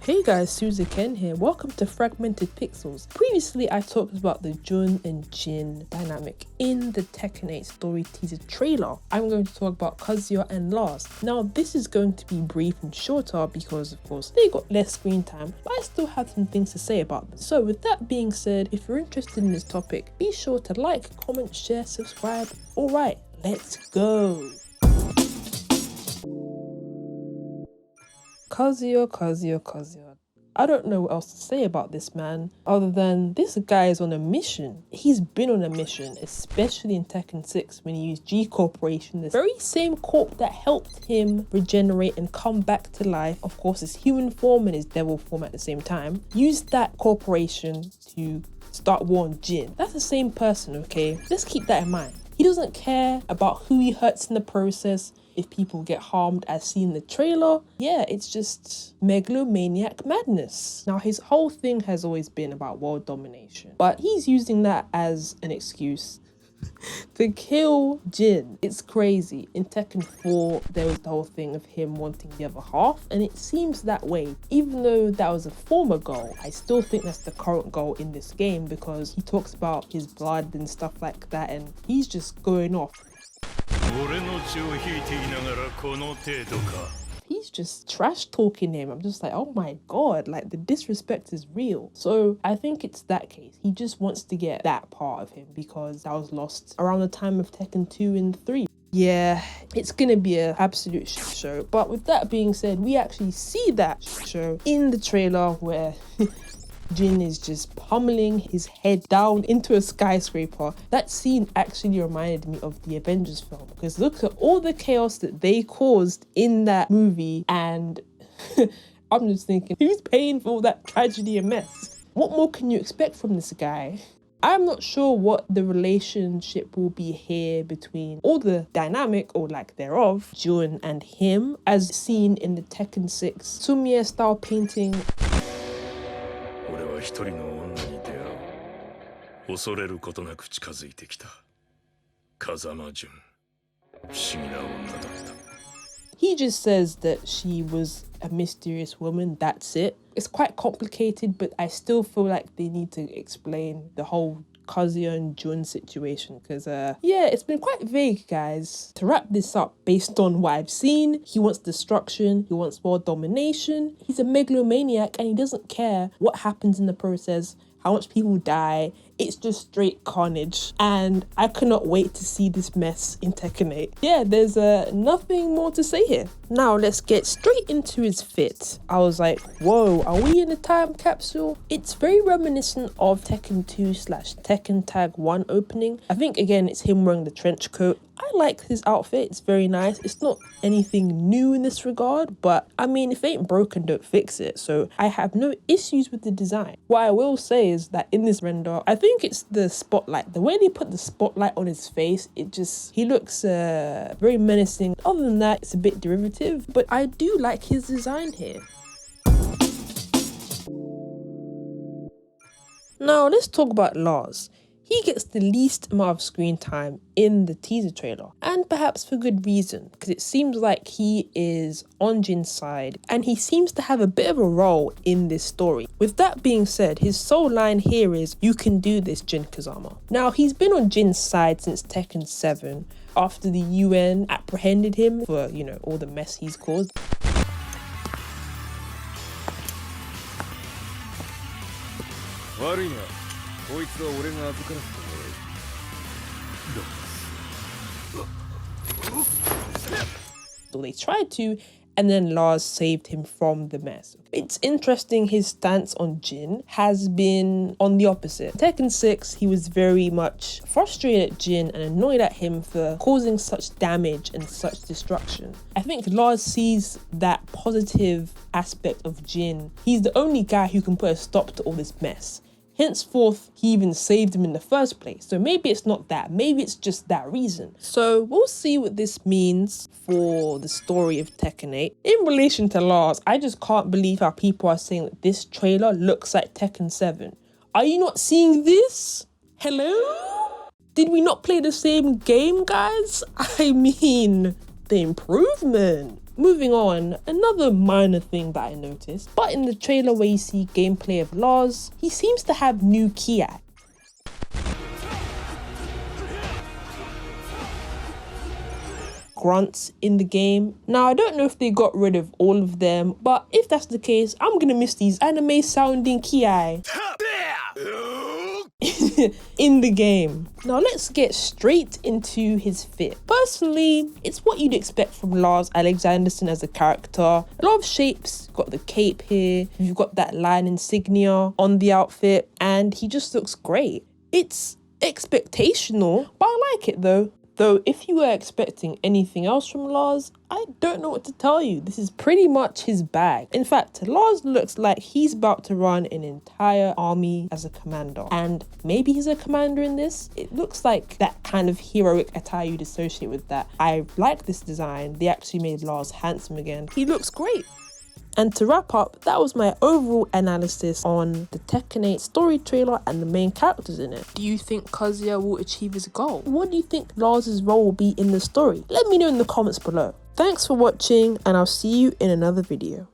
Hey guys, Suzy Ken here. Welcome to Fragmented Pixels. Previously, I talked about the Jun and Jin dynamic in the Tekken 8 story teaser trailer. I'm going to talk about Kazuya and Lars. Now, this is going to be brief and shorter because, of course, they got less screen time, but I still have some things to say about them. So, with that being said, if you're interested in this topic, be sure to like, comment, share, subscribe. Alright, let's go! Kazuya. I don't know what else to say about this man other than this guy is on a mission. He's been on a mission, especially in Tekken 6 when he used G Corporation, the very same corp that helped him regenerate and come back to life. Of course, his human form and his devil form at the same time. Used that corporation to start war on Jin. That's the same person, okay? Let's keep that in mind. He doesn't care about who he hurts in the process, if people get harmed as seen in the trailer. Yeah, it's just megalomaniac madness. Now, his whole thing has always been about world domination, but he's using that as an excuse to kill Jin. It's crazy. In Tekken 4, there was the whole thing of him wanting the other half, and it seems that way. Even though that was a former goal, I still think that's the current goal in this game because he talks about his blood and stuff like that, and he's just going off. He's just trash talking him. I'm just like, oh my god, like the disrespect is real. So I think it's that case. He just wants to get that part of him because that was lost around the time of Tekken 2 and 3. Yeah, it's gonna be an absolute shit show. But with that being said, we actually see that shit show in the trailer where Jin is just pummeling his head down into a skyscraper. That scene actually reminded me of the Avengers film because look at all the chaos that they caused in that movie, and I'm just thinking, who's paying for all that tragedy and mess? What more can you expect from this guy? I'm not sure what the relationship will be here between all the dynamic or lack thereof, Jun and him, as seen in the Tekken 6 Sumiya style painting. He just says that she was a mysterious woman, that's it. It's quite complicated, but I still feel like they need to explain the whole Kazuya and Jun situation because yeah, it's been quite vague, guys. To wrap this up, based on what I've seen, he wants destruction, he wants world domination, he's a megalomaniac and he doesn't care what happens in the process, how much people die. It's just straight carnage, and I cannot wait to see this mess in Tekken 8. Yeah, there's nothing more to say here. Now let's get straight into his fit. I was like, whoa, are we in a time capsule? It's very reminiscent of Tekken 2/Tekken Tag 1 opening. I think again it's him wearing the trench coat. I like his outfit, it's very nice. It's not anything new in this regard, but I mean, if it ain't broken, don't fix it. So I have no issues with the design. What I will say is that in this render, I think it's the spotlight. The way they put the spotlight on his face, he looks very menacing. Other than that, it's a bit derivative, but I do like his design here. Now let's talk about Lars. He gets the least amount of screen time in the teaser trailer, and perhaps for good reason, because it seems like he is on Jin's side and he seems to have a bit of a role in this story. With that being said, his sole line here is, "You can do this, Jin Kazama." Now, he's been on Jin's side since Tekken 7 after the UN apprehended him for, you know, all the mess he's caused. So they tried to, and then Lars saved him from the mess. It's interesting, his stance on Jin has been on the opposite. Tekken 6, he was very much frustrated at Jin and annoyed at him for causing such damage and such destruction. I think Lars sees that positive aspect of Jin. He's the only guy who can put a stop to all this mess. Henceforth, he even saved him in the first place. So maybe it's not that, maybe it's just that reason. So we'll see what this means for the story of Tekken 8. In relation to Lars, I just can't believe how people are saying that this trailer looks like Tekken 7. Are you not seeing this? Hello? Did we not play the same game, guys? I mean, the improvement. Moving on, another minor thing that I noticed, but in the trailer where you see gameplay of Lars, he seems to have new ki. Grunts in the game. Now, I don't know if they got rid of all of them, but if that's the case, I'm gonna miss these anime sounding ki in the game. Now let's get straight into his fit. Personally, it's what you'd expect from Lars Alexandersson as a character. A lot of shapes, got the cape here, you've got that lion insignia on the outfit, and he just looks great. It's expectational, but I like it though. Though if you were expecting anything else from Lars, I don't know what to tell you. This is pretty much his bag. In fact, Lars looks like he's about to run an entire army as a commander. And maybe he's a commander in this. It looks like that kind of heroic attire you'd associate with that. I like this design. They actually made Lars handsome again. He looks great. And to wrap up, that was my overall analysis on the Tekken 8 story trailer and the main characters in it. Do you think Kazuya will achieve his goal? What do you think Lars' role will be in the story? Let me know in the comments below. Thanks for watching, and I'll see you in another video.